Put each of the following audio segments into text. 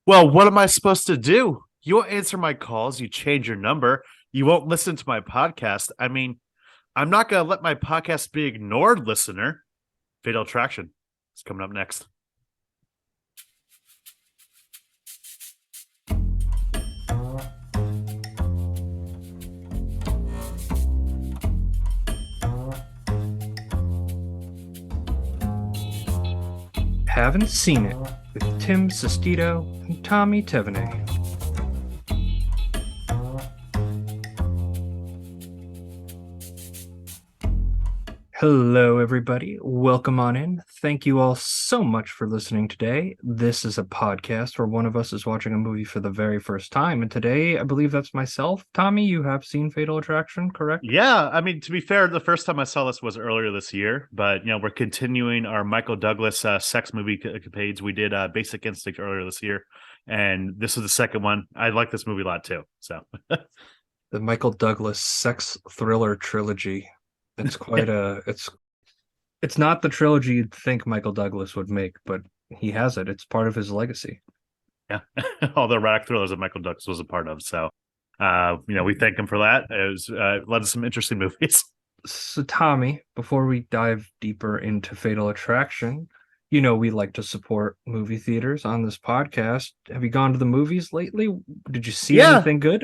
Well, what am I supposed to do? You won't answer my calls. You change your number. You won't listen to my podcast. I mean, I'm not going to let my podcast be ignored, listener. Fatal Attraction is coming up next. Haven't Seen It with Tim Sestito and Tommy Tevenay. Hello, everybody. Welcome on in. Thank you all so much for listening today. This is a podcast where one of us is watching a movie for the very first time. And today, I believe that's myself. Tommy, you have seen Fatal Attraction, correct? Yeah, I mean, to be fair, the first time I saw this was earlier this year, but we're continuing our Michael Douglas sex movie capades. We did Basic Instinct earlier this year, and this is the second one. I like this movie a lot too. So, The Michael Douglas sex thriller trilogy. It's quite a it's not the trilogy you'd think Michael Douglas would make, but he has it. It's part of his legacy. yeah, all the erotic thrillers that Michael Douglas was a part of. So, we thank him for that. It was led to some interesting movies. So, Tommy, before we dive deeper into Fatal Attraction, you know we like to support movie theaters on this podcast. Have you gone to the movies lately? Did you see Yeah, anything good?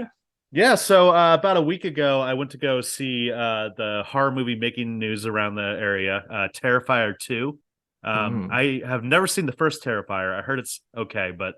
yeah. So about a week ago, I went to go see the horror movie making news around the area, Terrifier 2. Mm. I have never seen the first Terrifier. I heard it's okay, but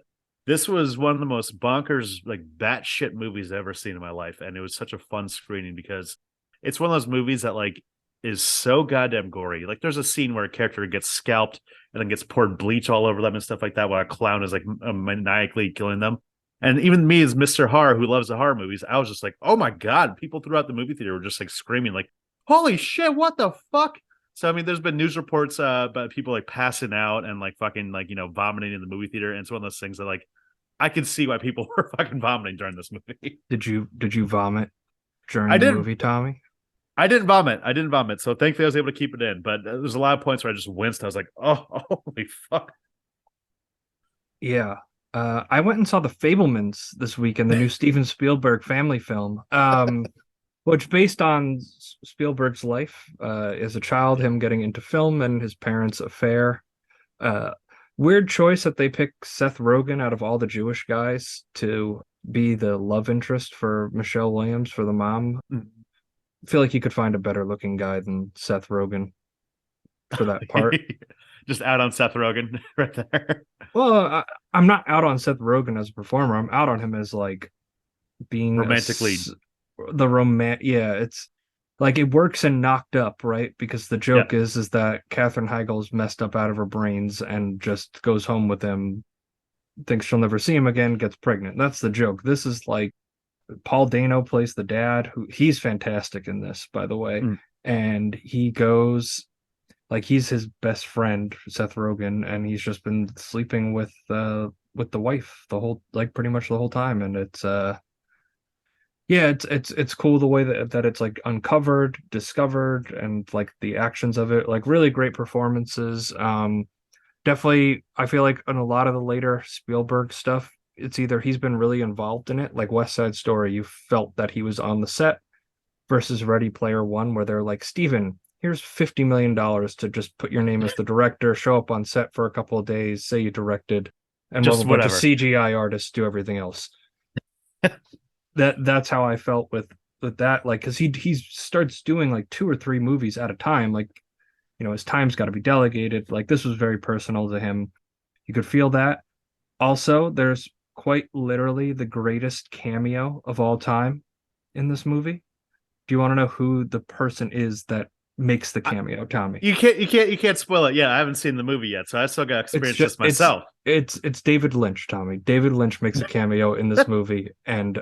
this was one of the most bonkers, like batshit movies I've ever seen in my life, and it was such a fun screening because it's one of those movies that like is so goddamn gory. Like there's a scene where a character gets scalped and then gets poured bleach all over them and stuff like that, while a clown is like maniacally killing them. And even me as Mr. Horror, who loves the horror movies, I was just like, oh my God, people throughout the movie theater were just like screaming, like, holy shit, what the fuck? So I mean, there's been news reports about people like passing out and like fucking like vomiting in the movie theater, and it's one of those things that like I can see why people were fucking vomiting during this movie. Did you vomit I during the didn't movie, Tommy? I didn't vomit. I didn't vomit. So thankfully I was able to keep it in. But there's a lot of points where I just winced. I was like, oh, holy fuck. Yeah. I went and saw The Fablemans this weekend, the new Steven Spielberg family film. Which based on Spielberg's life as a child, him getting into film and his parents' affair. Uh, Weird choice that they pick Seth Rogen out of all the Jewish guys to be the love interest for Michelle Williams for the mom. I feel like you could find a better looking guy than Seth Rogen for that part. Just out on Seth Rogen right there. Well, I'm not out on Seth Rogen as a performer. I'm out on him as like being Romantically. the romance. Yeah, it's like it works in Knocked Up, right? Because the Yeah. joke is that Katherine Heigl's messed up out of her brains and just goes home with him, thinks she'll never see him again, gets pregnant. That's the joke. This is like Paul Dano plays the dad, who he's fantastic in this, by the way. Mm. And he goes like he's his best friend, Seth Rogen, and he's just been sleeping with the wife the whole like pretty much the whole time. And it's yeah, it's cool the way that it's like uncovered, discovered, and like the actions of it, like really great performances. Definitely, I feel like in a lot of the later Spielberg stuff, it's either he's been really involved in it, like West Side Story, you felt that he was on the set, versus Ready Player One, where they're like, Steven, here's $50 million to just put your name as the director, show up on set for a couple of days, say you directed, and we'll have Just a bunch of whatever. CGI artists do everything else. That's how I felt with that, like because he starts doing like two or three movies at a time, like his time's got to be delegated. Like this was very personal to him. You could feel that. Also, there's quite literally the greatest cameo of all time in this movie. Do you want to know who the person is that makes the I, cameo, Tommy? you can't spoil it. Yeah, I haven't seen the movie yet, so I still got to It's experience just this myself. it's David Lynch, Tommy. David Lynch makes a cameo in this movie, and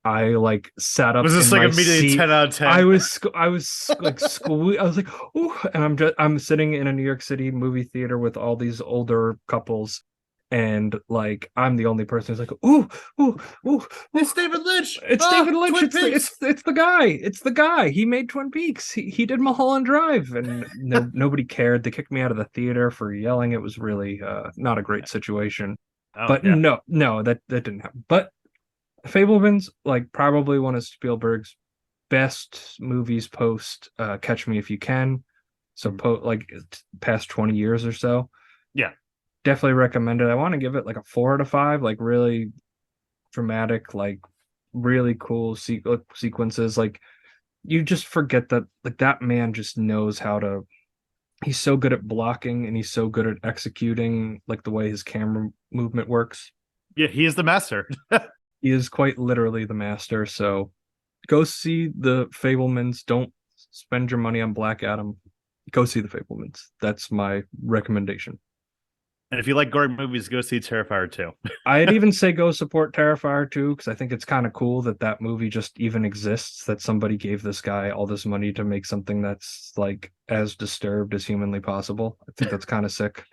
I like sat up Was in this like my immediately seat. 10 out of 10? I was like I was like, oh, and I'm sitting in a New York City movie theater with all these older couples, and like I'm the only person who's like, ooh, ooh, ooh, ooh. It's David Lynch. It's David Lynch. Twin It's the Peaks. it's the guy. It's the guy. He made Twin Peaks. He did Mulholland Drive, and nobody cared. They kicked me out of the theater for yelling. It was really not a great situation. Oh But yeah. no, that didn't happen. But Fableman's like probably one of Spielberg's best movies post Catch Me If You Can. So Mhm. like past 20 years or so. Yeah. Definitely recommend it. I want to give it like a 4 out of 5, like really dramatic, like really cool sequences. Like you just forget that like that man just knows how to he's so good at blocking and he's so good at executing like the way his camera movement works. Yeah, he is the master. He is quite literally the master. So go see the Fablemans. Don't spend your money on Black Adam. Go see the Fablemans. That's my recommendation. And if you like gory movies, go see Terrifier 2. I'd even say go support Terrifier too, because I think it's kind of cool that that movie just even exists, that somebody gave this guy all this money to make something that's like as disturbed as humanly possible. I think that's kind of sick, to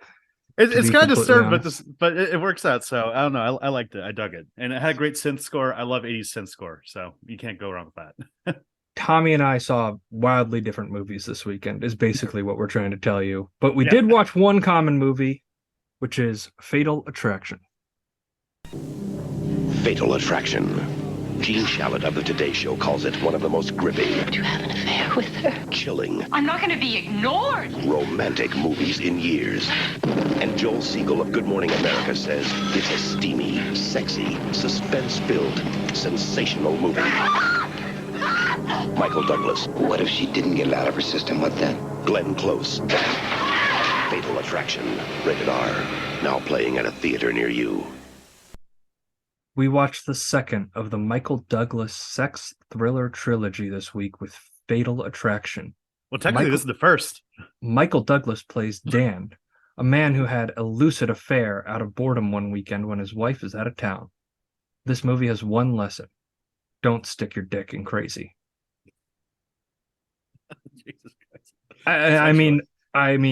It's be kind of completely disturbed, but honest. it works out. So I don't know. I liked it. I dug it, and it had a great synth score. I love 80s synth score, so you can't go wrong with that. Tommy and I saw wildly different movies this weekend, is basically what we're trying to tell you. But we Yeah. did watch one common movie, which is Fatal Attraction. Fatal Attraction. Gene Shalit of the Today Show calls it one of the most gripping, Do you have an affair with her? chilling, I'm not going to be ignored. romantic movies in years. And Joel Siegel of Good Morning America says it's a steamy, sexy, suspense-filled, sensational movie. Michael Douglas, What if she didn't get it out of her system? What then? Glenn Close. Fatal Attraction. Rated R. Now playing at a theater near you. We watched the second of the Michael Douglas sex thriller trilogy this week with Fatal Attraction. Well, technically, this is the first. Michael Douglas plays Dan, a man who had a lucid affair out of boredom one weekend when his wife is out of town. This movie has one lesson: don't stick your dick in crazy. Jesus Christ. I mean,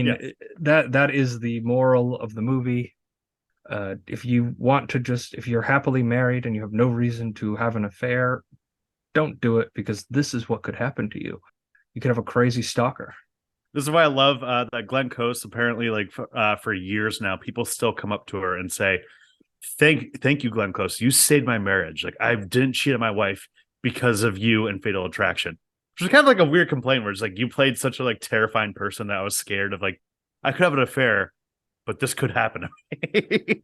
Yeah. that is the moral of the movie. If you want to if you're happily married and you have no reason to have an affair, don't do it, because this is what could happen to you. You could have a crazy stalker. This is why I love that Glenn Close. Apparently, like for years now, people still come up to her and say, thank you, Glenn Close. You saved my marriage. Like I didn't cheat on my wife because of you and Fatal Attraction." Which is kind of like a weird complaint where it's like you played such a like terrifying person that I was scared of, like I could have an affair, but this could happen to me.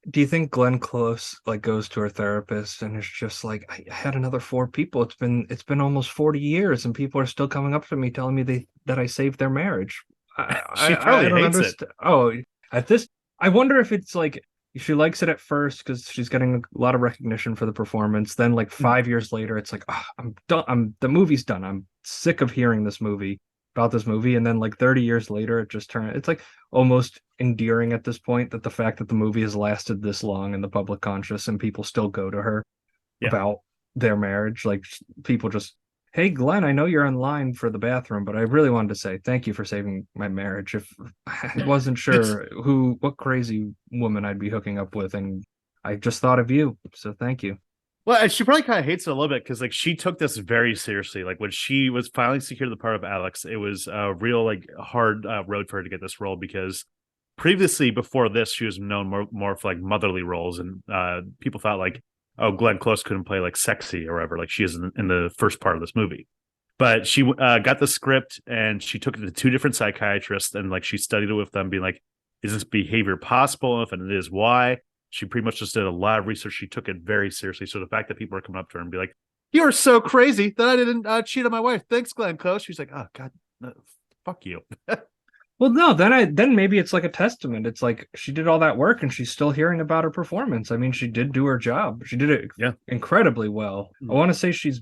Do you think Glenn Close like goes to her therapist and is just like, I had another 4 people. It's been almost 40 years and people are still coming up to me telling me that I saved their marriage. She I probably don't hates it. understand. Oh, at this, I wonder if it's like she likes it at first because she's getting a lot of recognition for the performance. Then like 5 years later, it's like, oh, I'm done. The movie's done. I'm sick of hearing this movie about this movie. And then like 30 years later, it's like almost endearing at this point, that the fact that the movie has lasted this long in the public conscious and people still go to her Yeah. about their marriage. Like people just, hey Glenn, I know you're in line for the bathroom, but I really wanted to say thank you for saving my marriage. If I wasn't sure what crazy woman I'd be hooking up with, and I just thought of you, so thank you. Well, and she probably kind of hates it a little bit because like she took this very seriously. Like when she was finally secured the part of Alex, it was a real like hard road for her to get this role, because previously before this she was known more for like motherly roles, and people thought like, oh, Glenn Close couldn't play like sexy or whatever like she is in the first part of this movie. But she got the script and she took it to 2 different psychiatrists, and like she studied it with them, being like, is this behavior possible? If it is, why? She pretty much just did a lot of research. She took it very seriously. So the fact that people are coming up to her and be like, "You are so crazy that I didn't cheat on my wife. Thanks, Glenn Close." She's like, "Oh God, no, fuck you." Well, no, then maybe it's like a testament. It's like she did all that work and she's still hearing about her performance. I mean, she did do her job. She did it Yeah. incredibly well. I want to say she's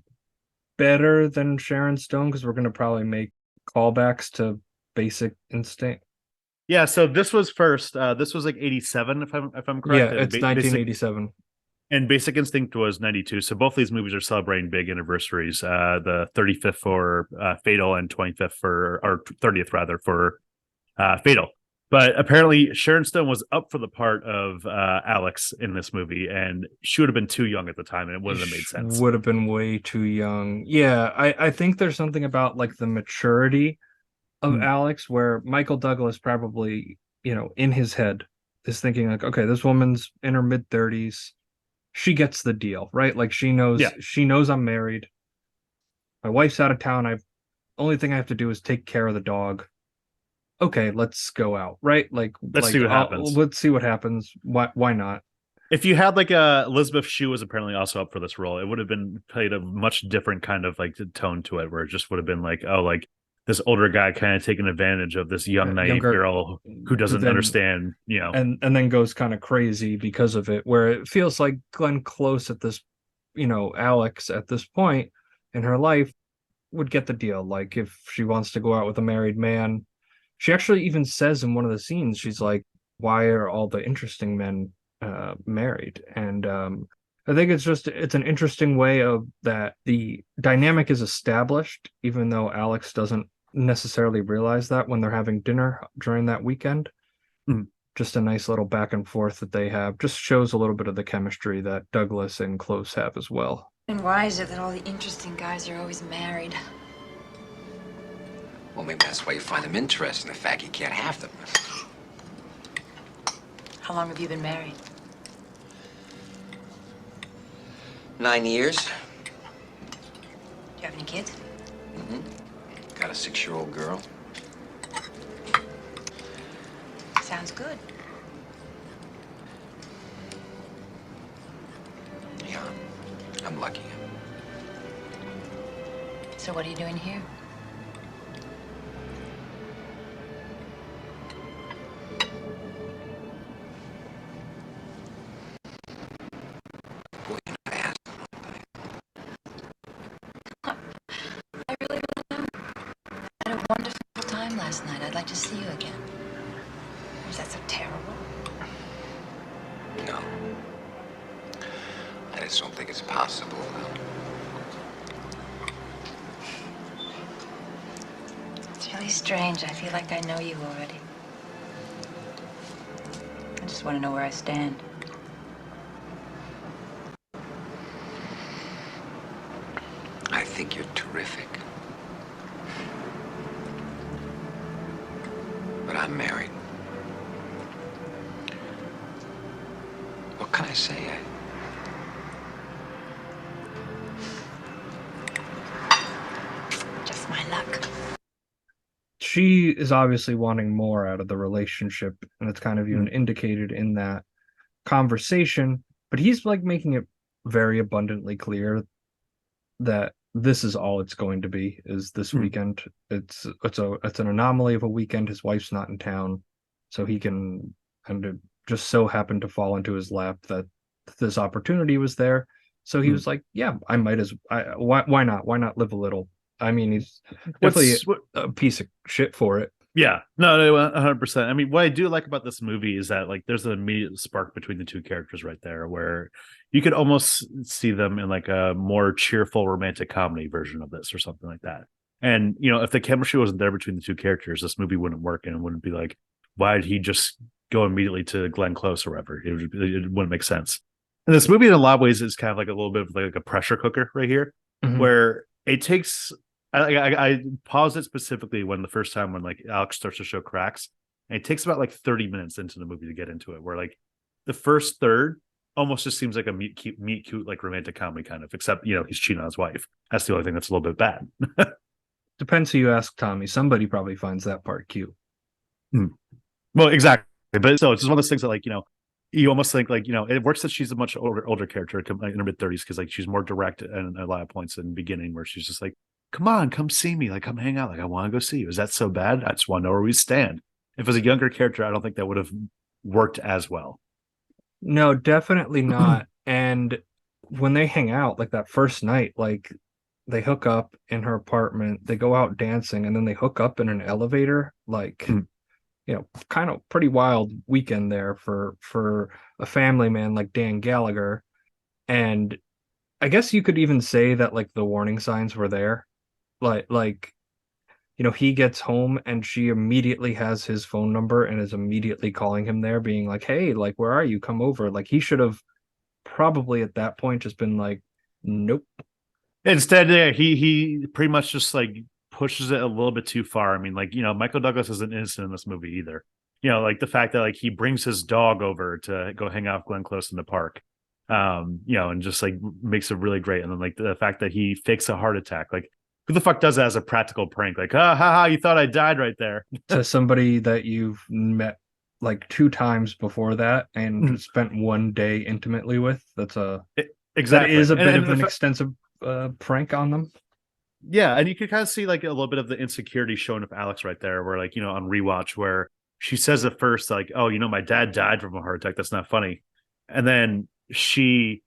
better than Sharon Stone because we're going to probably make callbacks to Basic Instinct. Yeah. So this was first. This was like 87, if I'm correct. Yeah, it's 1987. And Basic Instinct was 92. So both these movies are celebrating big anniversaries. The 35th for Fatal and 25th or 30th rather for Fatal. But apparently Sharon Stone was up for the part of Alex in this movie, and she would have been too young at the time, and it wouldn't have made sense. Would have been way too young. Yeah, I think there's something about like the maturity of Alex where Michael Douglas probably, in his head is thinking like, okay, this woman's in her mid-30s. She gets the deal, right? Like Yeah. she knows I'm married. My wife's out of town. I've only thing I have to do is take care of the dog. Okay, let's go out, right? Let's see what happens. Let's see what happens. Why not? If you had like Elizabeth Shue was apparently also up for this role, it would have been played a much different kind of like tone to it, where it just would have been like, oh, like this older guy kind of taking advantage of this young naive Younger girl who doesn't understand, and then goes kind of crazy because of it, where it feels like Glenn Close at this, Alex at this point in her life would get the deal. Like if she wants to go out with a married man, she actually even says in one of the scenes, she's like, why are all the interesting men married? And I think it's an interesting way of that the dynamic is established, even though Alex doesn't necessarily realize that when they're having dinner during that weekend. Mm. Just a nice little back and forth that they have. Just shows a little bit of the chemistry that Douglas and Close have as well. And why is it that all the interesting guys are always married? Well, maybe that's why you find them interesting, the fact you can't have them. How long have you been married? 9 years. Do you have any kids? Got a 6-year-old girl. Sounds good. Yeah, I'm lucky. So what are you doing here? Boy, I asked. I really am. I had a wonderful time last night. I'd like to see you again. Or is that so terrible? No. I just don't think it's possible. It's really strange. I feel like I know you already. I just want to know where I stand. I think you're terrific. But I'm married. What can I say? Just my luck. She is obviously wanting more out of the relationship, and it's kind of even indicated in that conversation. But he's like making it very abundantly clear that this is all it's going to be is this weekend. It's an anomaly of a weekend. His wife's not in town, so he can kind of just so happened to fall into his lap that this opportunity was there. So he was like, yeah, I might why not? Why not live a little? I mean, he's definitely a piece of shit for it. Yeah, no, 100%. I mean, what I do like about this movie is that like there's an immediate spark between the two characters right there, where you could almost see them in like a more cheerful romantic comedy version of this or something like that. And if the chemistry wasn't there between the two characters, this movie wouldn't work, and it wouldn't be like, why did he just go immediately to Glenn Close or whatever? It wouldn't make sense. And this movie, in a lot of ways, is kind of like a little bit of like a pressure cooker right here, where it takes. I paused it specifically when the first time when like Alex starts to show cracks, and it takes about like 30 minutes into the movie to get into it, where like the first third almost just seems like a meet cute like romantic comedy kind of, except he's cheating on his wife. That's the only thing that's a little bit bad. Depends who you ask, Tommy. Somebody probably finds that part cute. Well, exactly, but so it's just one of those things that like you almost think like it works that she's a much older character in her mid-30s, because like she's more direct and a lot of points in the beginning where she's just like, come on, come see me, like come hang out, like I want to go see you. Is that so bad? I just want to know where we stand. If it was a younger character, I don't think that would have worked as well. No, definitely not. And when they hang out, like that first night, like they hook up in her apartment, they go out dancing, and then they hook up in an elevator, like kind of pretty wild weekend there for a family man like Dan Gallagher. And I guess you could even say that like the warning signs were there. Like he gets home and she immediately has his phone number and is immediately calling him there, being like, hey, like where are you? Come over. Like he should have probably at that point just been like, nope. Instead, yeah, he pretty much just like pushes it a little bit too far. I mean, like Michael Douglas isn't innocent in this movie either. like the fact that like he brings his dog over to go hang out with Glenn Close in the park, and just like makes it really great. And then like the fact that he fakes a heart attack, like who the fuck does that as a practical prank? Like, ha ha ha, you thought I died right there. To somebody that you've met like 2 times before that and spent one day intimately with. Exactly. That is a bit and of an extensive prank on them. Yeah, and you could kind of see like a little bit of the insecurity showing up Alex right there, where like, on rewatch where she says at first, like, oh, my dad died from a heart attack. That's not funny. And then she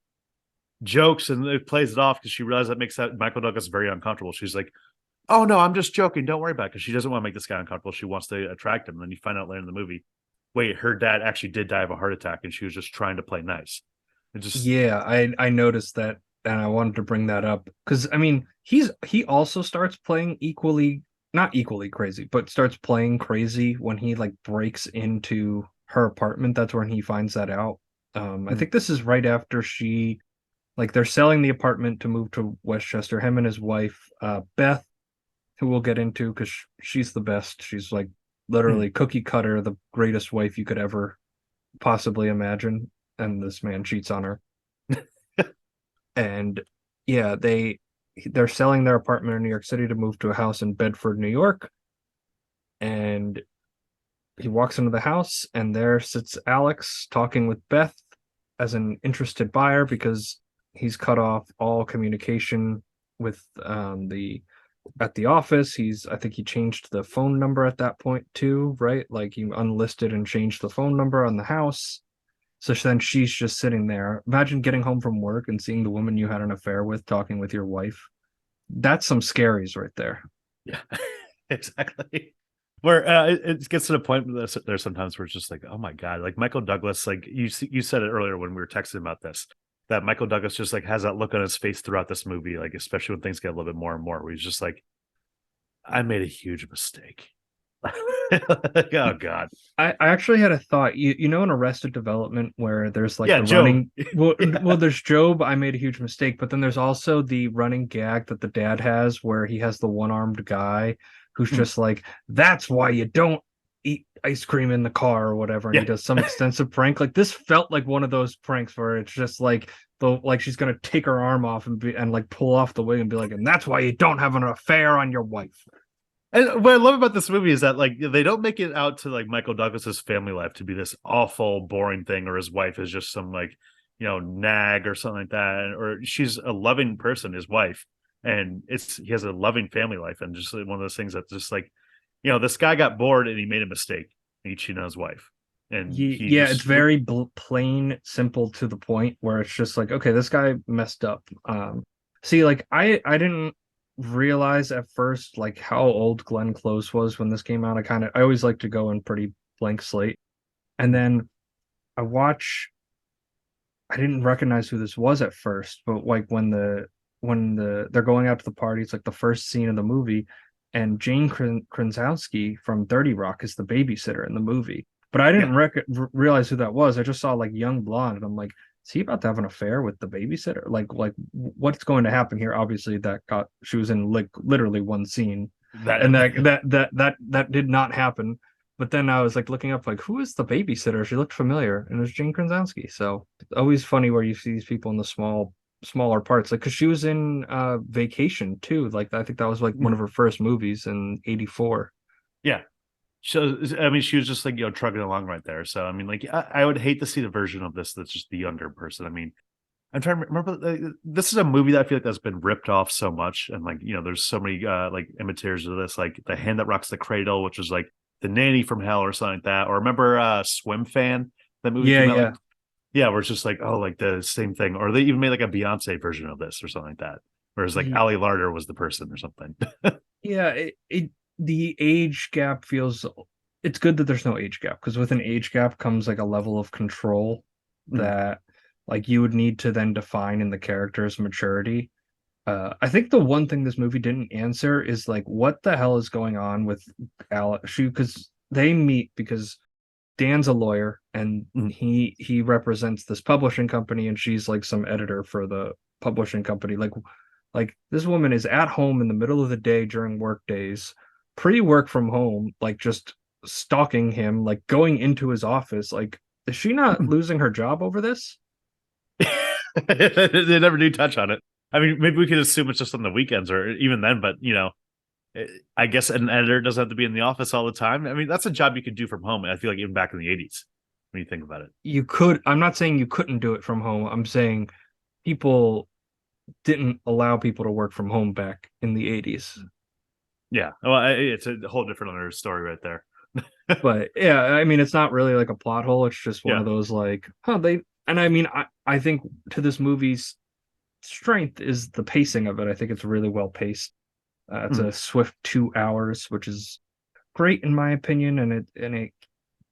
jokes and it plays it off because she realizes that makes that Michael Douglas very uncomfortable. She's like, oh no, I'm just joking. Don't worry about it. Because she doesn't want to make this guy uncomfortable. She wants to attract him. And then you find out later in the movie, wait, her dad actually did die of a heart attack and she was just trying to play nice. It just Yeah, I noticed that, and I wanted to bring that up because I mean he also starts playing not equally crazy, but starts playing crazy when he like breaks into her apartment. That's when he finds that out. I think this is right after they're selling the apartment to move to Westchester. Him and his wife, Beth, who we'll get into because she's the best. She's like literally cookie cutter, the greatest wife you could ever possibly imagine. And this man cheats on her. And yeah, they're selling their apartment in New York City to move to a house in Bedford, New York. And he walks into the house, and there sits Alex talking with Beth as an interested buyer because he's cut off all communication with at the office. I think he changed the phone number at that point too, right? Like he unlisted and changed the phone number on the house. So then she's just sitting there. Imagine getting home from work and seeing the woman you had an affair with talking with your wife. That's some scaries right there. Yeah, exactly. Where it gets to the point there sometimes where it's just like, oh my god, like Michael Douglas, like you said it earlier when we were texting about this, that Michael Douglas just like has that look on his face throughout this movie, like especially when things get a little bit more and more, where he's just like, I made a huge mistake. Like, oh god. I actually had a thought. In Arrested Development where there's like Yeah, the Job. running Yeah. well, there's Job, I made a huge mistake, but then there's also the running gag that the dad has where he has the one-armed guy who's just like, that's why you don't eat ice cream in the car or whatever, and Yeah. he does some extensive prank. Like this felt like one of those pranks where it's just like she's gonna take her arm off and like pull off the wig and be like, and that's why you don't have an affair on your wife. And what I love about this movie is that like they don't make it out to like Michael Douglas's family life to be this awful, boring thing, or his wife is just some like, nag or something like that, or she's a loving person, his wife, and he has a loving family life, and just one of those things that's just like, this guy got bored and he made a mistake. He cheated on his wife, and It's very plain, simple, to the point where it's just like, okay, this guy messed up. See, like I didn't realize at first like how old Glenn Close was when this came out. I always like to go in pretty blank slate, and then I didn't recognize who this was at first, but like when they're going out to the party, it's like the first scene of the movie, and Jane Krasinski from 30 Rock is the babysitter in the movie. But I didn't realize who that was. I just saw like young blonde, and I'm like, is he about to have an affair with the babysitter? Like what's going to happen here? Obviously, she was in like literally one scene, and that did not happen. But then I was like looking up, like, who is the babysitter? She looked familiar, and it was Jane Krasinski. So always funny where you see these people in the smaller parts, like because she was in Vacation too. Like I think that was like one of her first movies in '84. Yeah. So I mean, she was just like trugging along right there. So I mean, like I would hate to see the version of this that's just the younger person. I mean, I'm trying to remember. This is a movie that I feel like that's been ripped off so much, and like there's so many like imitators of this, like The Hand That Rocks the Cradle, which was like The Nanny from Hell or something like that. Or remember Swim Fan? That movie came out, Yeah. like, yeah, where it's just like, oh, like the same thing. Or they even made like a Beyonce version of this or something like that. Whereas like Ali Larder was the person or something. Yeah, the age gap feels, it's good that there's no age gap, because with an age gap comes like a level of control that like you would need to then define in the character's maturity. I think the one thing this movie didn't answer is like what the hell is going on with Alex, because they meet because Dan's a lawyer and he represents this publishing company, and she's like some editor for the publishing company. Like this woman is at home in the middle of the day during work days, pre-work from home, like just stalking him, like going into his office. Like, is she not losing her job over this? They never do touch on it. I mean, maybe we could assume it's just on the weekends or even then, but I guess an editor doesn't have to be in the office all the time. I mean, that's a job you could do from home. I feel like even back in the 80s, when you think about it. You could. I'm not saying you couldn't do it from home. I'm saying people didn't allow people to work from home back in the 80s. Yeah. Well, it's a whole different other story right there. But yeah, I mean, it's not really like a plot hole. It's just one Yeah. of those like, and I mean, I think to this movie's strength is the pacing of it. I think it's really well paced. It's a swift 2 hours, which is great in my opinion, and it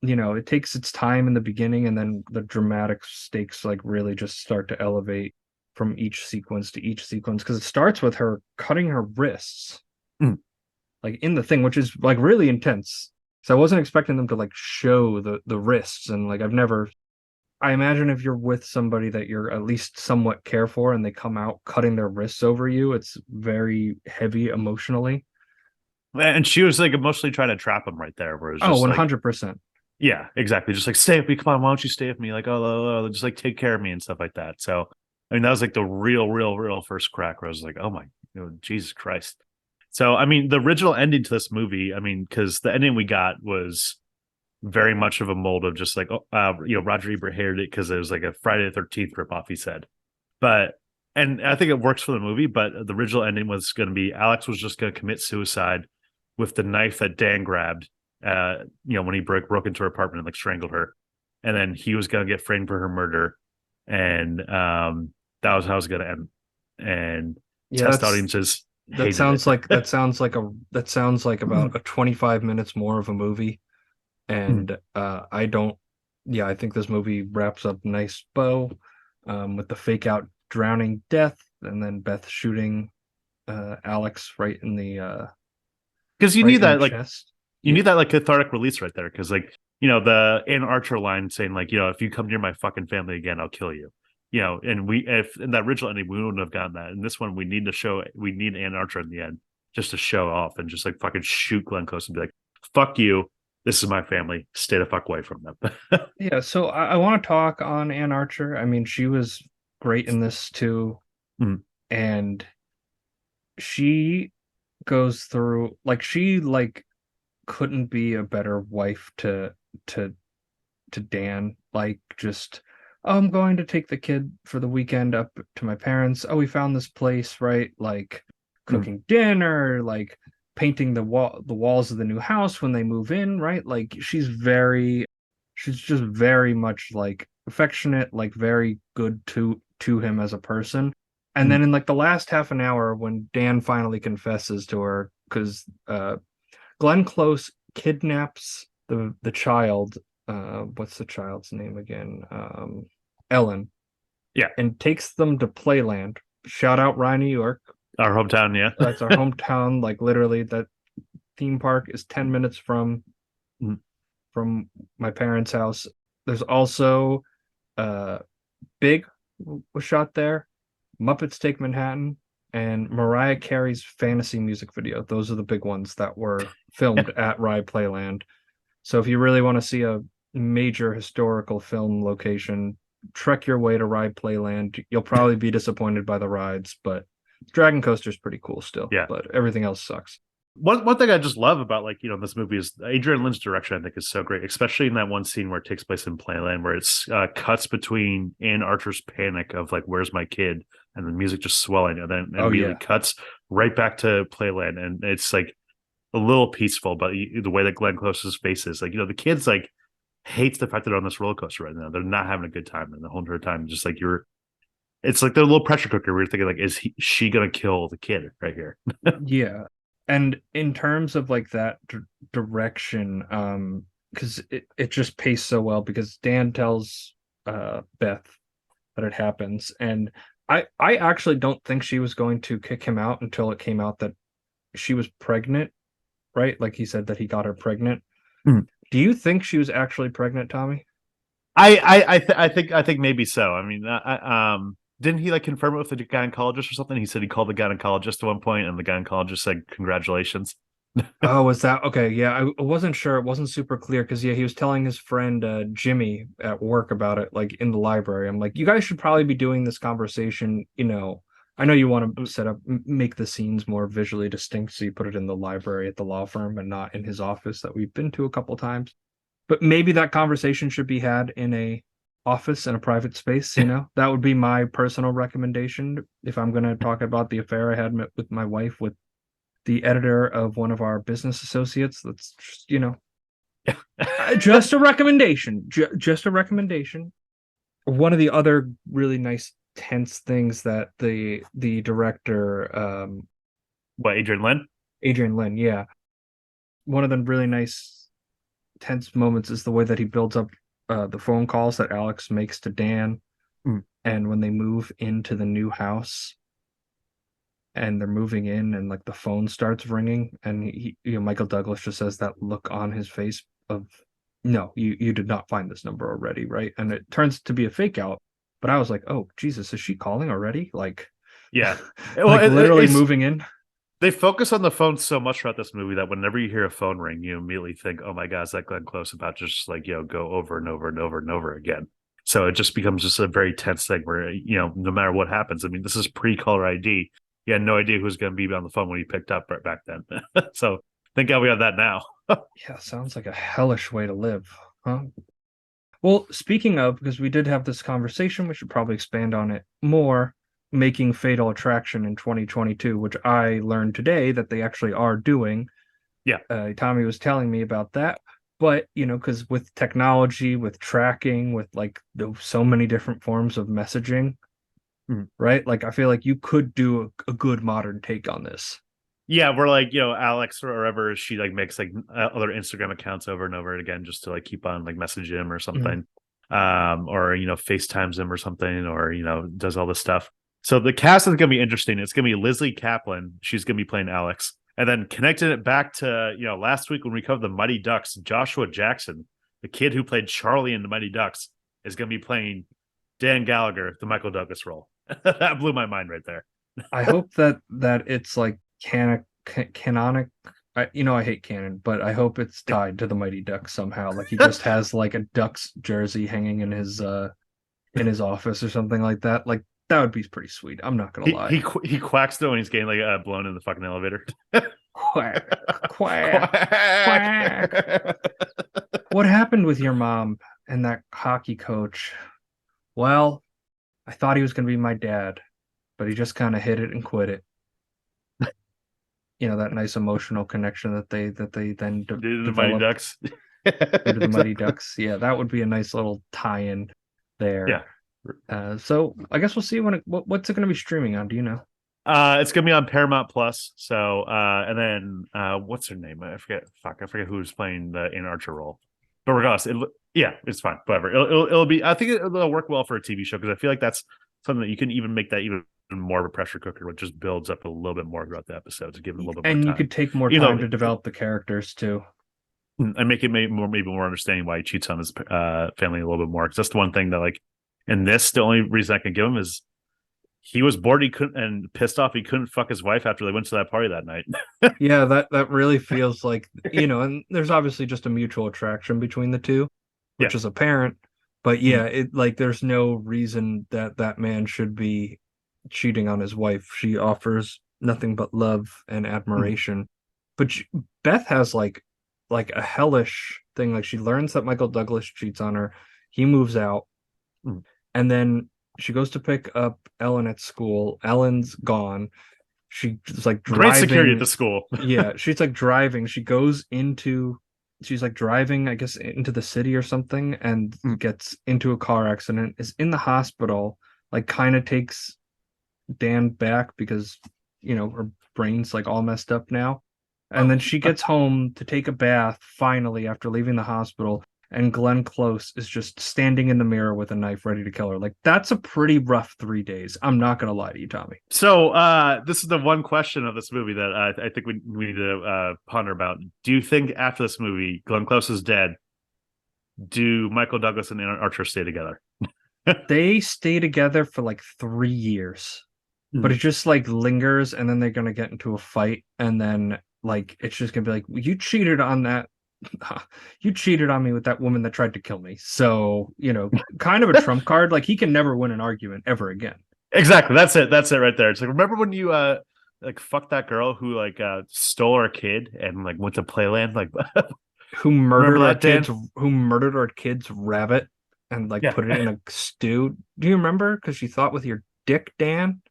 it takes its time in the beginning, and then the dramatic stakes like really just start to elevate from each sequence to each sequence because it starts with her cutting her wrists, like in the thing, which is like really intense. So I wasn't expecting them to like show the wrists, and like I imagine if you're with somebody that you're at least somewhat care for and they come out cutting their wrists over you, it's very heavy emotionally. And she was like emotionally trying to trap him right there, where it's Oh, just like, 100%. yeah, exactly. Just like, stay with me. Come on. Why don't you stay with me? Like, oh, just like take care of me and stuff like that. So, I mean, that was like the real first crack where I was like, oh my, Jesus Christ. So, I mean, the original ending to this movie, I mean, because the ending we got was very much of a mold of just like, Roger Ebert hated it because it was like a Friday the 13th ripoff, he said. And I think it works for the movie, but the original ending was going to be Alex was just going to commit suicide with the knife that Dan grabbed, when he broke into her apartment and like strangled her. And then he was going to get framed for her murder. And that was how it was going to end. And Yeah, test audiences that sounds like about a 25 minutes more of a movie. And I think this movie wraps up nice bow with the fake out drowning death and then Beth shooting Alex right in the because you right need in that the like chest. you need that like cathartic release right there, because like the Ann Archer line saying like, if you come near my fucking family again, I'll kill you. And if in that original ending we wouldn't have gotten that. In this one, we need Ann Archer in the end just to show off and just like fucking shoot Glenn Close and be like, fuck you, this is my family, stay the fuck away from them. Yeah, so I want to talk on Ann Archer. I mean, she was great in this too. And she goes through like she like couldn't be a better wife to Dan. Like just, oh, I'm going to take the kid for the weekend up to my parents. Oh, we found this place, right? Like cooking dinner, like painting the walls of the new house when they move in, right? Like she's just very much like affectionate, like very good to him as a person. And then in like the last half an hour when Dan finally confesses to her, because Glenn Close kidnaps the child. What's the child's name again? Ellen. Yeah. And takes them to Playland. Shout out Rye, New York. Our hometown, yeah. That's our hometown. Like literally, that theme park is 10 minutes from my parents' house. There's also Big was shot there, Muppets Take Manhattan, and Mariah Carey's Fantasy music video. Those are the big ones that were filmed at Rye Playland. So if you really want to see a major historical film location, trek your way to Ride Playland. You'll probably be disappointed by the rides, but Dragon Coaster's pretty cool still. Yeah. But everything else sucks. One thing I just love about this movie is Adrian Lynn's direction. I think is so great, especially in that one scene where it takes place in Playland, where it's cuts between Ann Archer's panic of like, "Where's my kid?" and the music just swelling, and then immediately cuts right back to Playland, and it's like a little peaceful. But the way that Glenn Close's face is, like, the kids like hates the fact that they're on this roller coaster right now. They're not having a good time, and the whole entire time, just like it's like they're a little pressure cooker. We're thinking like, she gonna kill the kid right here? Yeah. And in terms of like that direction, because it just paced so well, because Dan tells Beth that it happens, and I actually don't think she was going to kick him out until it came out that she was pregnant, right? Like he said that he got her pregnant. Do you think she was actually pregnant, Tommy? I think maybe so. I mean, didn't he like confirm it with the gynecologist or something? He said he called the gynecologist at one point, and the gynecologist said, "Congratulations." Oh, was that okay? Yeah, I wasn't sure. It wasn't super clear because yeah, he was telling his friend Jimmy at work about it, like in the library. I'm like, you guys should probably be doing this conversation. I know you want to make the scenes more visually distinct, so you put it in the library at the law firm and not in his office that we've been to a couple times. But maybe that conversation should be had in a office in a private space. That would be my personal recommendation if I'm going to talk about the affair I had with my wife with the editor of one of our business associates. That's just a recommendation. Just a recommendation. One of the other really nice tense things that the director, What, Adrian Lin, yeah, one of the really nice tense moments is the way that he builds up the phone calls that Alex makes to Dan, and when they move into the new house and they're moving in and like the phone starts ringing and Michael Douglas just says that look on his face of no, you did not find this number already, right? And it turns to be a fake out, but I was like, oh Jesus, is she calling already? Like, Yeah. like literally moving in. They focus on the phone so much throughout this movie that whenever you hear a phone ring, you immediately think, "Oh my God, is that Glenn Close about just like go over and over and over and over again?" So it just becomes just a very tense thing where no matter what happens. I mean, this is pre-caller ID. You had no idea who was going to be on the phone when you picked up right back then. So thank God we have that now. Yeah, sounds like a hellish way to live, huh? Well, speaking of, because we did have this conversation, we should probably expand on it more. Making Fatal Attraction in 2022, which I learned today that they actually are doing. Yeah. Tommy was telling me about that. But, because with technology, with tracking, with like so many different forms of messaging, right? Like, I feel like you could do a good modern take on this. Yeah, we're like, Alex or whatever, she like makes like other Instagram accounts over and over again just to like keep on like message him or something. Or FaceTimes him or something, or does all this stuff. So the cast is going to be interesting. It's going to be Lizzie Kaplan. She's going to be playing Alex. And then connecting it back to, last week when we covered the Mighty Ducks, Joshua Jackson, the kid who played Charlie in the Mighty Ducks, is going to be playing Dan Gallagher, the Michael Douglas role. That blew my mind right there. I hope that it's like canonic. I hate canon, but I hope it's tied to the Mighty Ducks somehow. Like he just has like a Ducks jersey hanging in his office or something like that. Like that would be pretty sweet. I'm not gonna lie. He quacks though when he's getting like blown in the fucking elevator. Quack, quack, quack. What happened with your mom and that hockey coach? Well, I thought he was gonna be my dad, but he just kind of hit it and quit it. That nice emotional connection that they then the Mighty Ducks. Due to the Mighty Ducks. Yeah, that would be a nice little tie-in there. Yeah. So I guess we'll see what's it going to be streaming on? Do you know? It's gonna be on Paramount Plus. So and then what's her name? I forget who's playing the Ann Archer role. But regardless, it's fine. Whatever. It'll be. I think it'll work well for a TV show because I feel like that's something that you can even make that even more of a pressure cooker, which just builds up a little bit more throughout the episode to give it a little bit more time. And you could take more time to develop the characters too. And make it maybe more understanding why he cheats on his family a little bit more. Because that's the one thing that, like, in this, the only reason I can give him is he was bored and pissed off he couldn't fuck his wife after they went to that party that night. Yeah, that really feels like, and there's obviously just a mutual attraction between the two, which is apparent. But yeah, it like there's no reason that man should be cheating on his wife. She offers nothing but love and admiration. But Beth has like a hellish thing. Like she learns that Michael Douglas cheats on her. He moves out. And then she goes to pick up Ellen at school. Ellen's gone. She's like driving. Great security at the school. Yeah, she's like driving. She's like driving, I guess, into the city or something, and gets into a car accident, is in the hospital, like kind of takes Dan back because, her brain's like all messed up now. And then she gets home to take a bath finally after leaving the hospital. And Glenn Close is just standing in the mirror with a knife ready to kill her. Like, that's a pretty rough 3 days. I'm not going to lie to you, Tommy. So this is the one question of this movie that I think we need to ponder about. Do you think after this movie, Glenn Close is dead, do Michael Douglas and Ann Archer stay together? They stay together for like 3 years. But it just like lingers, and then they're going to get into a fight. And then like it's just gonna be like, well, you cheated on that. You cheated on me with that woman that tried to kill me. So, kind of a trump card. Like he can never win an argument ever again. Exactly. That's it. That's it right there. It's like, remember when you like fucked that girl who like stole our kid and like went to Playland? Like Who remember murdered our that, Dan? kids? Who murdered our kid's rabbit and like Yeah. put it in a stew? Do you remember? Because you thought with your dick, Dan.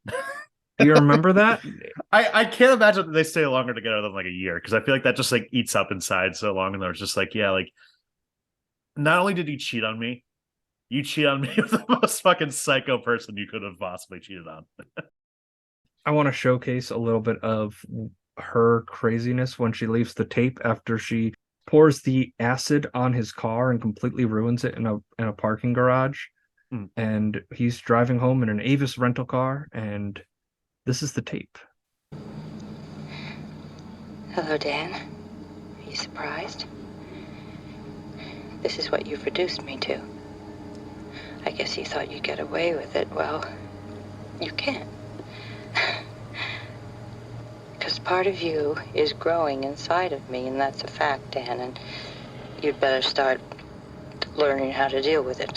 Do you remember that? I can't imagine that they stay longer together than like a year because I feel like that just like eats up inside so long and they're just like, yeah, like not only did you cheat on me, you cheat on me with the most fucking psycho person you could have possibly cheated on. I want to showcase a little bit of her craziness when she leaves the tape after she pours the acid on his car and completely ruins it in a parking garage. Mm. And he's driving home in an Avis rental car, and this is the tape. Hello, Dan. Are you surprised? This is what you've reduced me to. I guess you thought you'd get away with it. Well, you can't. Because part of you is growing inside of me, and that's a fact, Dan, and you'd better start learning how to deal with it.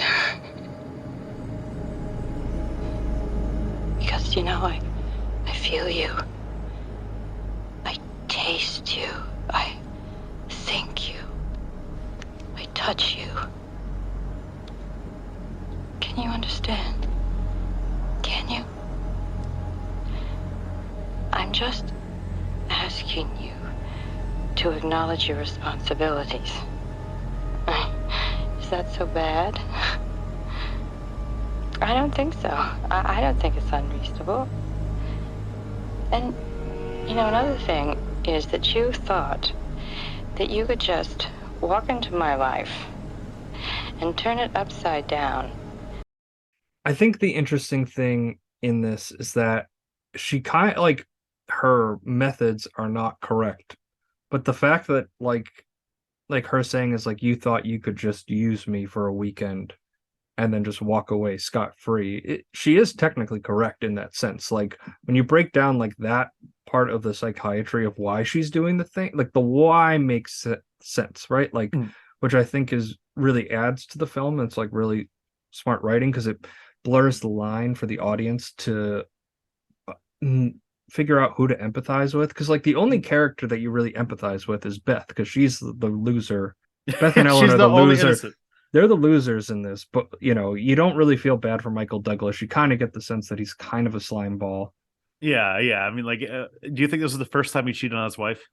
Because, I feel you. I taste you. I think you. I touch you. Can you understand? Can you? I'm just asking you to acknowledge your responsibilities. Is that so bad? I don't think so. I don't think it's unreasonable. And, another thing is that you thought that you could just walk into my life and turn it upside down. I think the interesting thing in this is that she kind of like her methods are not correct, but the fact that like her saying is like, you thought you could just use me for a weekend and then just walk away scot-free. She is technically correct in that sense. Like when you break down like that part of the psychiatry of why she's doing the thing, like the why makes sense, right? Like, which I think is really adds to the film. It's like really smart writing because it blurs the line for the audience to figure out who to empathize with. Because like the only character that you really empathize with is Beth, because she's the loser. Beth and Ellen She's are the the only loser. innocent. They're the losers in this, but you don't really feel bad for Michael Douglas. You kind of get the sense that he's kind of a slime ball. Yeah. I mean, like, do you think this is the first time he cheated on his wife?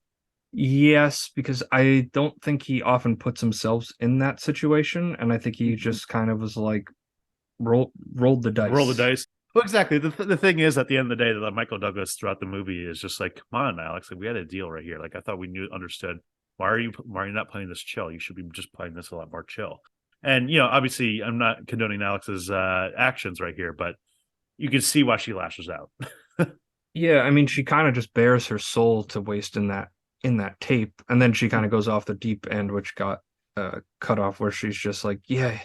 Yes, because I don't think he often puts himself in that situation, and I think he just kind of was like rolled the dice. Roll the dice. Well, exactly. The thing is, at the end of the day, that Michael Douglas throughout the movie is just like, come on, Alex, like we had a deal right here. Like I thought we understood. Why are you not playing this chill? You should be just playing this a lot more chill. And obviously, I'm not condoning Alex's actions right here, but you can see why she lashes out. Yeah, I mean, she kind of just bears her soul to waste in that tape, and then she kind of goes off the deep end, which got cut off, where she's just like, yeah,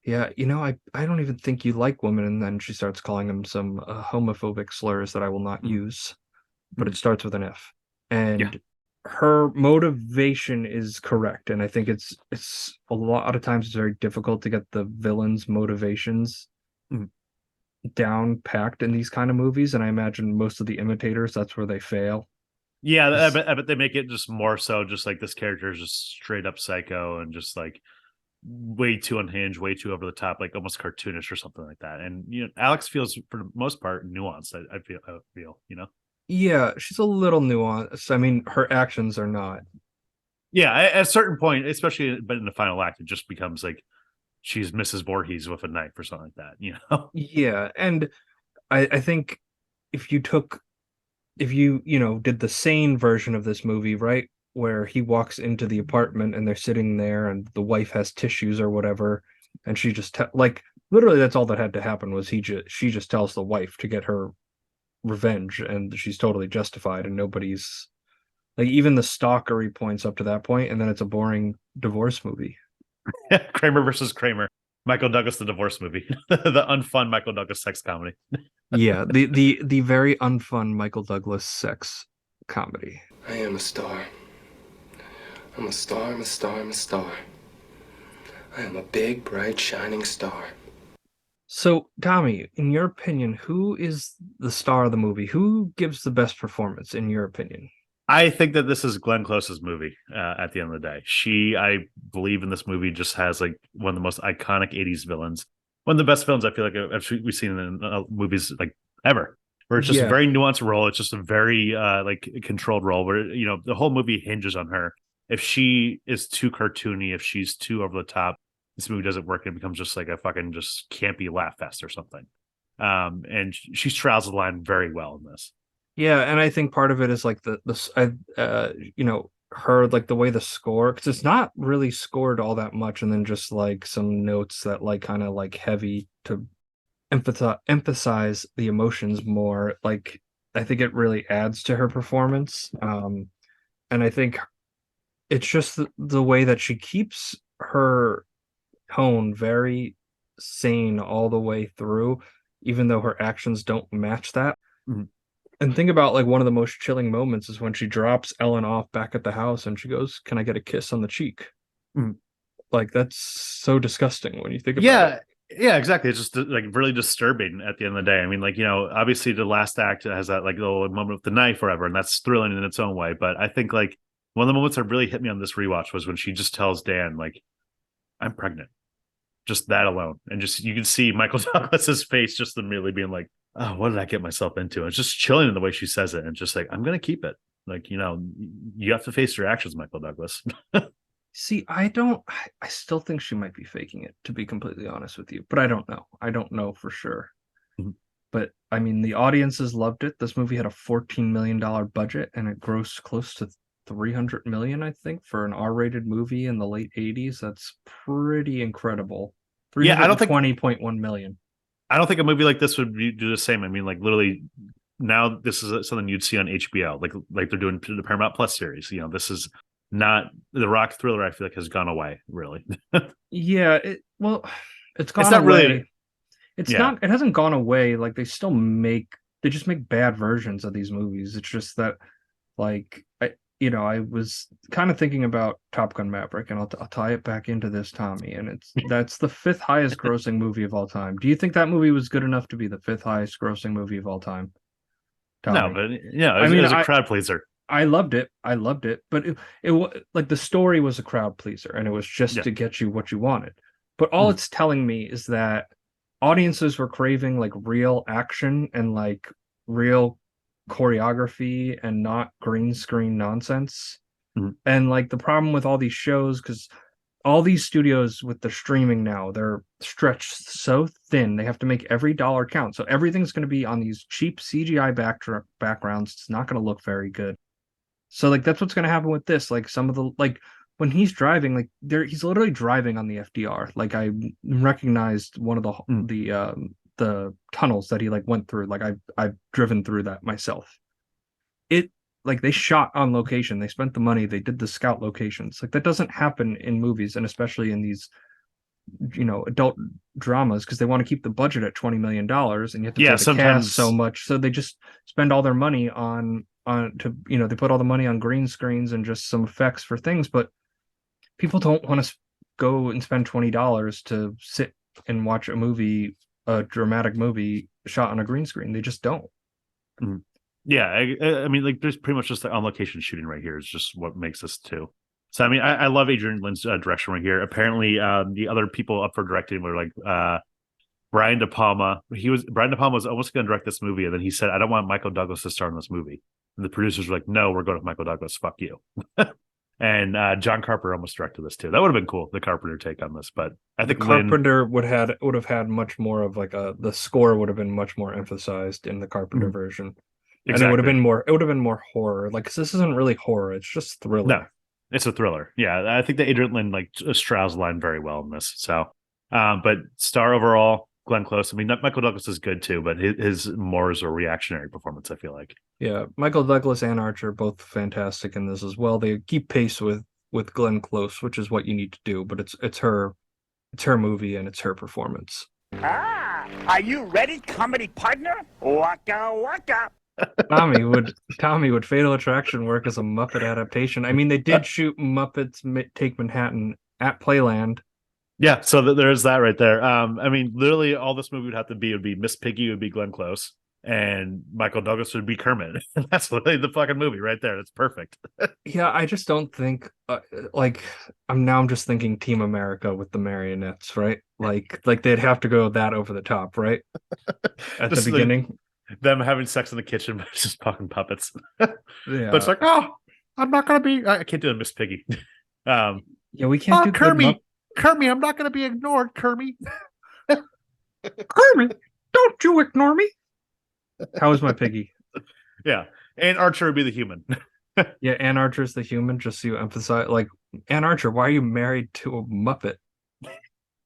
I don't even think you like women, and then she starts calling him some homophobic slurs that I will not use, but it starts with an F, and her motivation is correct, and I think it's a lot of times it's very difficult to get the villain's motivations down packed in these kind of movies, and I imagine most of the imitators, that's where they fail. Yeah, I bet they make it just more so just like this character is just straight up psycho and just like way too unhinged, way too over the top, like almost cartoonish or something like that. And Alex feels for the most part nuanced. I feel. Yeah, she's a little nuanced. I mean, her actions are not. Yeah, at a certain point, especially but in the final act, it just becomes like she's Mrs. Voorhees with a knife or something like that. Yeah, and I think if you did the sane version of this movie, right, where he walks into the apartment and they're sitting there and the wife has tissues or whatever, and she just like literally that's all that had to happen was she just tells the wife to get her revenge, and she's totally justified, and nobody's like, even the stalkery points up to that point, and then it's a boring divorce movie. Kramer versus Kramer. Michael Douglas, the divorce movie, the unfun Michael Douglas sex comedy. Yeah, the very unfun Michael Douglas sex comedy. I am a star. I'm a star, I'm a star, I'm a star. I am a big, bright, shining star. So, Tommy, in your opinion, who is the star of the movie? Who gives the best performance, in your opinion? I think that this is Glenn Close's movie. At the end of the day, I believe in this movie, just has like one of the most iconic '80s villains, one of the best villains I feel like we've seen in movies like ever. Where it's just a Yeah. very nuanced role. It's just a very like controlled role. Where the whole movie hinges on her. If she is too cartoony, if she's too over the top, this movie doesn't work. And it becomes just like a fucking just campy laugh fest or something. And she straddles the line very well in this. Yeah, and I think part of it is like her like the way the score, because it's not really scored all that much, and then just like some notes that like kind of like heavy to emphasize the emotions more. Like I think it really adds to her performance. And I think it's just the way that she keeps her tone very sane all the way through, even though her actions don't match that. Mhm. And think about like one of the most chilling moments is when she drops Ellen off back at the house and she goes, "Can I get a kiss on the cheek?" Mhm. Like that's so disgusting when you think about it. Yeah, exactly. It's just like really disturbing at the end of the day. I mean, like, obviously the last act has that like little moment with the knife or whatever, and that's thrilling in its own way. But I think like one of the moments that really hit me on this rewatch was when she just tells Dan, like, I'm pregnant. Just that alone. And just you can see Michael Douglas's face just immediately being like, oh, what did I get myself into? It's just chilling in the way she says it, and just like, I'm gonna keep it. Like, you have to face your actions, Michael Douglas. See, I still think she might be faking it, to be completely honest with you, but I don't know. I don't know for sure. Mhm. But I mean, the audiences loved it. This movie had a $14 million budget and it grossed close to 300 million, I think, for an R-rated movie in the late 80s. That's pretty incredible. Yeah, 320.1 million. I don't think a movie like this would do the same. I mean, like literally, now this is something you'd see on HBO, like they're doing the Paramount Plus series. This is not the rock thriller. I feel like has gone away. Really, Yeah, well, it's gone it's not away. really. It's Yeah, not, it hasn't gone away. Like they just make bad versions of these movies. It's just that like I was kind of thinking about Top Gun Maverick, and I'll tie it back into this, Tommy, and that's the fifth highest grossing movie of all time. Do you think that movie was good enough to be the fifth highest grossing movie of all time, no, Tommy? but yeah, I it mean, was a crowd pleaser. I loved it. I loved it, but like the story was a crowd pleaser, and it was just Yeah, to get you what you wanted. But all Mhm. it's telling me is that audiences were craving like real action and like real choreography and not green screen nonsense. Mhm. And like the problem with all these shows, because all these studios with the streaming now, they're stretched so thin. They have to make every dollar count. So everything's going to be on these cheap CGI backgrounds. It's not going to look very good. So like that's what's gonna happen with this. Like some of the like when he's driving, like he's literally driving on the FDR. Like I recognized one of Mm. the tunnels that he like went through. Like I've driven through that myself. It like they shot on location. They spent the money. They did the scout locations. Like that doesn't happen in movies, and especially in these adult dramas because they want to keep the budget at $20 million, and you have to Yeah, pay the cast so sometimes. much, so they just spend all their money on to they put all the money on green screens and just some effects for things, but people don't want to go and spend $20 to sit and watch a dramatic movie shot on a green screen. They just don't. Mhm. Yeah, I mean, like, there's pretty much just the on location shooting right here is just what makes this too. So, I mean, I love Adrian Lynn's direction right here. Apparently, the other people up for directing were like Brian De Palma. Brian De Palma was almost going to direct this movie, and then he said, "I don't want Michael Douglas to star in this movie." And the producers were like, "No, we're going with Michael Douglas. Fuck you." And John Carpenter almost directed this too. That would have been cool, the Carpenter take on this. But I The think Lynn, Carpenter would have had much more of like the score would have been much more emphasized in the Carpenter Mhm. version. And Exactly. it would have been more horror. Like 'cause this isn't really horror, it's just No, thriller. it's a thriller. Yeah, I think that Adrian Lynn like straddles the line very well in this. So, but star overall, Glenn Close. I mean, Michael Douglas is good too, but his more is a reactionary performance. I feel like. Yeah, Michael Douglas and Archer both fantastic in this as well. They keep pace with Glenn Close, which is what you need to do, but it's her movie and it's her performance. Ah, are you ready, comedy partner? Waka waka. Tommy, would Fatal Attraction work as a Muppet adaptation? I mean, they did shoot Muppets Take Manhattan at Playland. Yeah, so there's that right there. I mean, literally, all this movie would be Miss Piggy would be Glenn Close, and Michael Douglas would be Kermit. That's literally the fucking movie right there. That's perfect. Yeah, I just don't think like I'm just thinking Team America with the marionettes, right? Like they'd have to go that over the top, right? At the Just like beginning. them having sex in the kitchen, but it's just fucking puppets. But it's Yeah. like, oh, I'm not gonna be. I can't do a Miss Piggy. Yeah, we can't do good Kermit, Kermit, I'm not gonna be ignored, Kermit. Kermit, don't you ignore me. How is my piggy? Yeah, and Archer would be the human. Yeah, Ann Archer's the human, just so you emphasize like Ann Archer, why are you married to a Muppet?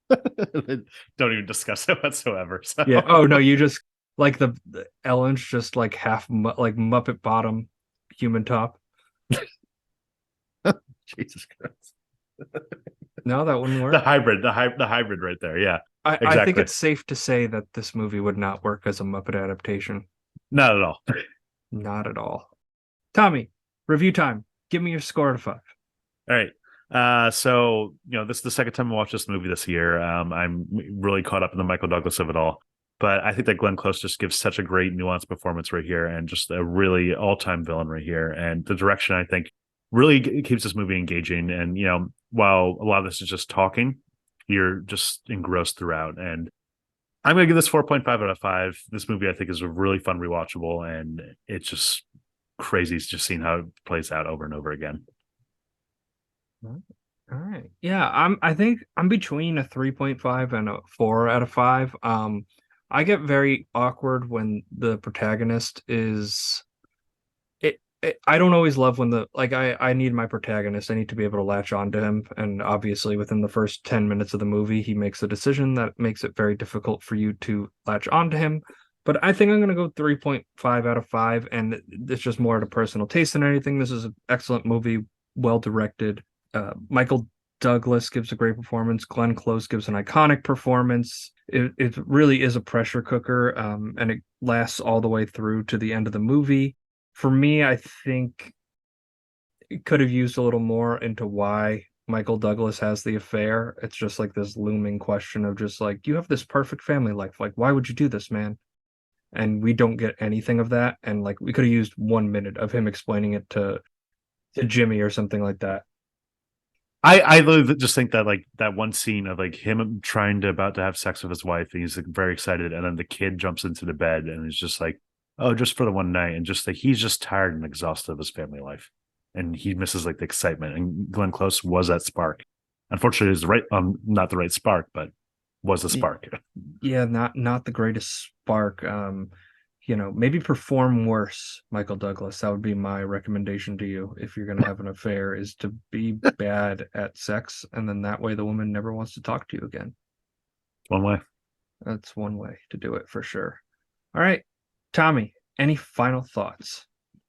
Don't even discuss it whatsoever. So. Yeah. Oh no, you just like the Ellen's just like half like Muppet bottom, human top. Jesus Christ. No, that wouldn't work. The hybrid right there. Yeah, I think exactly. it's safe to say that this movie would not work as a Muppet adaptation. Not at all. Not at all. Tommy, review time. Give me your score out of 5. All right. So this is the second time I watched this movie this year. I'm really caught up in the Michael Douglas of it all. But I think that Glenn Close just gives such a great nuanced performance right here, and just a really all-time villain right here. And the direction, I think, really keeps this movie engaging. And while a lot of this is just talking, you're just engrossed throughout. And I'm gonna give this 4.5 out of 5. This movie, I think, is a really fun rewatchable, and it's just crazy just seeing how it plays out over and over again. All right. Yeah, I think I'm between a 3.5 and a 4 out of 5. I get very awkward when the protagonist is I don't always love when I need my protagonist. I need to be able to latch on to him. And obviously within the first 10 minutes of the movie, he makes a decision that makes it very difficult for you to latch on to him. But I think I'm going to go 3.5 out of 5. And it's just more at a personal taste than anything. This is an excellent movie, well directed. Michael Douglas gives a great performance. Glenn Close gives an iconic performance. It really is a pressure cooker, and it lasts all the way through to the end of the movie. For me, I think it could have used a little more into why Michael Douglas has the affair. It's just like this looming question of just like, you have this perfect family life. Like, why would you do this, man? And we don't get anything of that. And like, we could have used 1 minute of him explaining it to Jimmy or something like that. I literally just think that like that one scene of like him trying to about to have sex with his wife, and he's like very excited, and then the kid jumps into the bed and is just like, oh, just for the one night, and just like he's just tired and exhausted of his family life, and he misses like the excitement. And Glenn Close was that spark. Unfortunately, it was not the right spark, but was a spark. Yeah, not the greatest spark. Maybe perform worse, Michael Douglas. That would be my recommendation to you if you're going to have an affair, is to be bad at sex, and then that way the woman never wants to talk to you again. One way. That's one way to do it for sure. All right, Tommy, any final thoughts?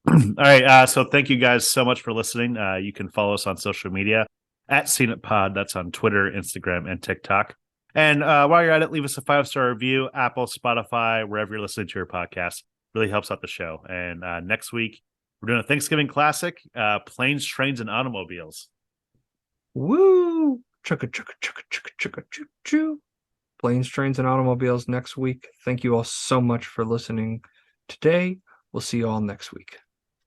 All right. So thank you guys so much for listening. You can follow us on social media at CNETPod. That's on Twitter, Instagram, and TikTok. And while you're at it, leave us a 5-star review, Apple, Spotify, wherever you're listening to your podcast. Really helps out the show. And next week, we're doing a Thanksgiving classic, Planes, Trains, and Automobiles. Woo! Chugga, chugga, chugga, chugga, chugga, choo, choo. Planes, Trains, and Automobiles next week. Thank you all so much for listening today. We'll see you all next week.